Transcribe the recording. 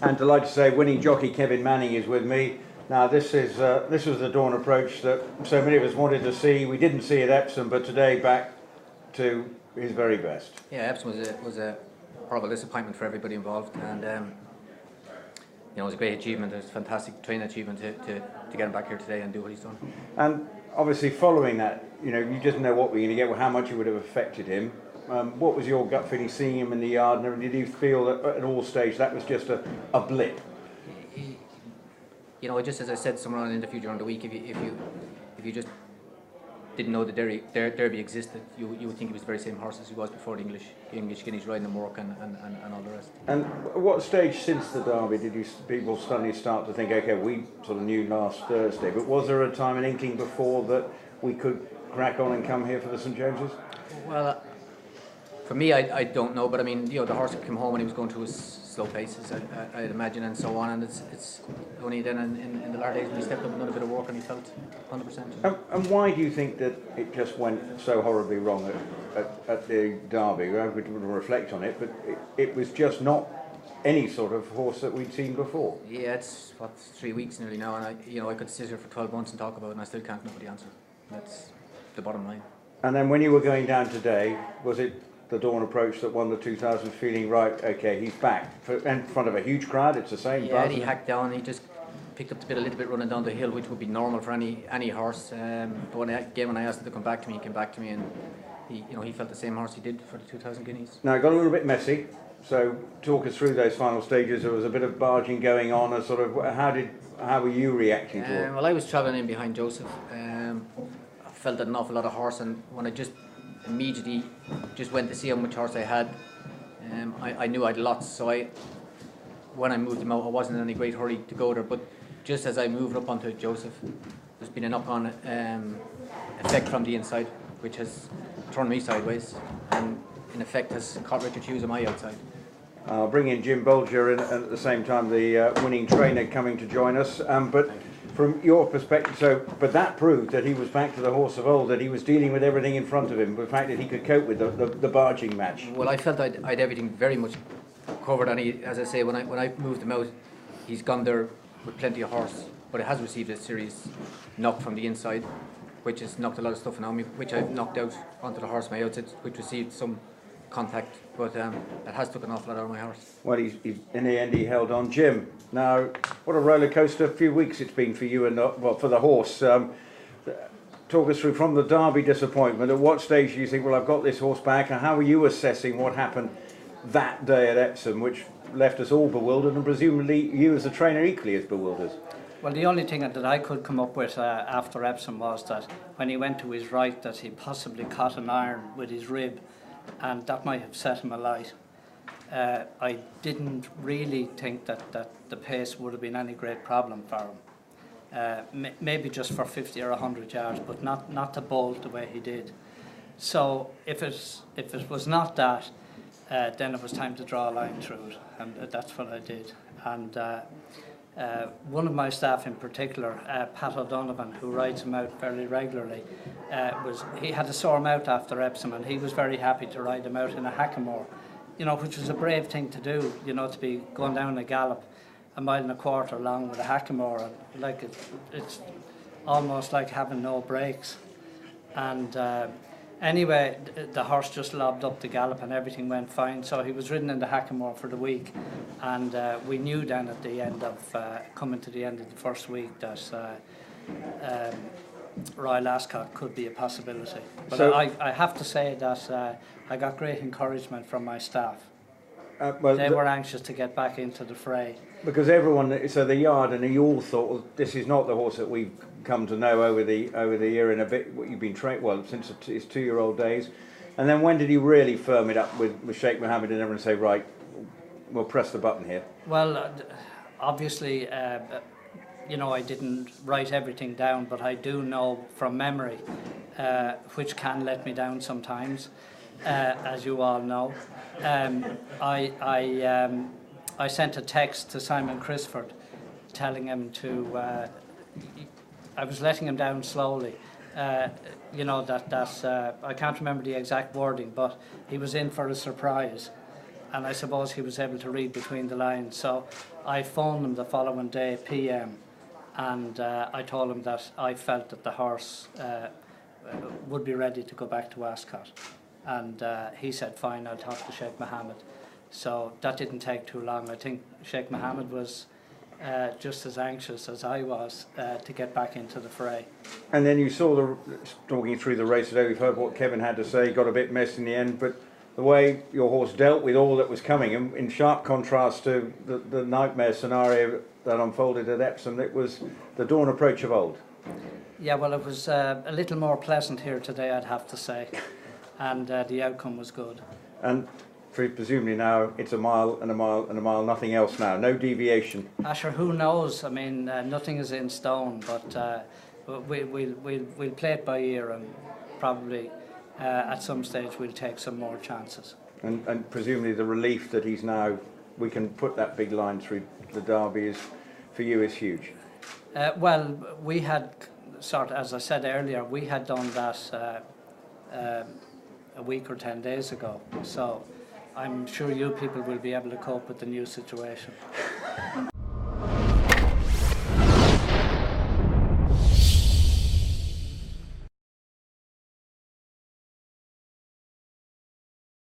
And delighted to say winning jockey Kevin Manning is with me. Now this was the Dawn approach that so many of us wanted to see. We didn't see at Epsom, but today back to his very best. Yeah, Epsom was a horrible disappointment for everybody involved, and it was a great achievement. It was a fantastic training achievement to get him back here today and do what he's done. And obviously following that, you didn't know what we were going to get, or how much it would have affected him. What was your gut feeling seeing him in the yard, and did you feel that at all stages that was just a blip? Just as I said somewhere on an interview during the week, if you just didn't know the Derby existed, you would think he was the very same horse as he was before the English Guineas, riding him work and all the rest. And at what stage since the Derby did people suddenly start to think, okay, we sort of knew last Thursday, but was there a time, an inkling before that we could crack on and come here for the St James's? Well, for me, I don't know, but I mean, the horse came home when he was going through his slow paces, I'd imagine, and so on, and it's only then in the latter days when he stepped up and done a bit of work and he felt 100%. And why do you think that it just went so horribly wrong at the Derby? I would reflect on it, but it was just not any sort of horse that we'd seen before. Yeah, it's 3 weeks nearly now, and I could sit here for 12 months and talk about it, and I still can't know the answer. That's the bottom line. And then when you were going down today, was it the Dawn approach that won the 2000, feeling right, okay, he's back in front of a huge crowd? It's the same. Yeah, he hacked down. He just picked up the bit a little bit running down the hill, which would be normal for any horse. But when I asked him to come back to me, he came back to me, and he felt the same horse he did for the 2000 Guineas. Now it got a little bit messy. So talk us through those final stages. There was a bit of barging going on. And sort of how were you reacting to it? Well, I was travelling in behind Joseph. I felt an awful lot of horse, and when I just immediately just went to see how much horse I had, I knew I'd lots, so when I moved him out, I wasn't in any great hurry to go there, but just as I moved up onto Joseph, there's been a knock-on effect from the inside, which has turned me sideways, and in effect has caught Richard Hughes on my outside. I'll bring in Jim Bolger and at the same time the winning trainer coming to join us, but from your perspective, but that proved that he was back to the horse of old, that he was dealing with everything in front of him, the fact that he could cope with the barging match. Well, I felt I'd everything very much covered, and as I say, when I moved him out, he's gone there with plenty of horse, but it has received a serious knock from the inside, which has knocked a lot of stuff on me, which I've knocked out onto the horse on my outside, which received some contact, but it has took an awful lot out of my horse. Well, he's in the end he held on. Jim, now what a roller coaster few weeks it's been for you and for the horse. Talk us through from the Derby disappointment. At what stage do you think, well, I've got this horse back, and how are you assessing what happened that day at Epsom, which left us all bewildered, and presumably you as a trainer equally as bewildered? Well, the only thing that I could come up with after Epsom was that when he went to his right, that he possibly caught an iron with his rib, and that might have set him alight. I didn't really think that the pace would have been any great problem for him. Maybe just for 50 or 100 yards, but not to bolt the way he did. So if it was not that, then it was time to draw a line through it, and that's what I did. And one of my staff in particular, Pat O'Donovan, who rides him out very regularly, he had a sore mouth after Epsom, and he was very happy to ride him out in a hackamore, which was a brave thing to do, to be going down a gallop 1.25 miles long with a hackamore, like it's almost like having no brakes. And anyway, the horse just lobbed up the gallop and everything went fine, so he was ridden in the hackamore for the week, and we knew then at the end of coming to the end of the first week that Royal Ascot could be a possibility. But so, I have to say that I got great encouragement from my staff. They were anxious to get back into the fray. Because so the yard and you all thought, well, this is not the horse that we've come to know over the year and a bit, what you've been trained, well, since his 2-year-old days. And then when did he really firm it up with Sheikh Mohammed and everyone say, right, we'll press the button here? Well, obviously, I didn't write everything down, but I do know from memory, which can let me down sometimes, as you all know. I sent a text to Simon Crisford telling him to, I was letting him down slowly, I can't remember the exact wording, but he was in for a surprise. and I suppose he was able to read between the lines. So I phoned him the following day PM, and I told him that I felt that the horse would be ready to go back to Ascot, and he said, fine, I'll talk to Sheikh Mohammed. So that didn't take too long. I think Sheikh Mohammed was just as anxious as I was to get back into the fray. And then you saw talking through the race today, we've heard what Kevin had to say, got a bit messy in the end, but the way your horse dealt with all that was coming, in sharp contrast to the nightmare scenario that unfolded at Epsom, it was the dawn approach of old. Yeah, well, it was a little more pleasant here today, I'd have to say, and the outcome was good. And presumably now it's a mile and a mile and a mile, nothing else now, no deviation. Asher, who knows? I mean, nothing is in stone, but we'll play it by ear, and probably at some stage we'll take some more chances. And presumably the relief that we can put that big line through the Derby for you is huge. Well, we had as I said earlier, we had done that a week or 10 days ago, so I'm sure you people will be able to cope with the new situation.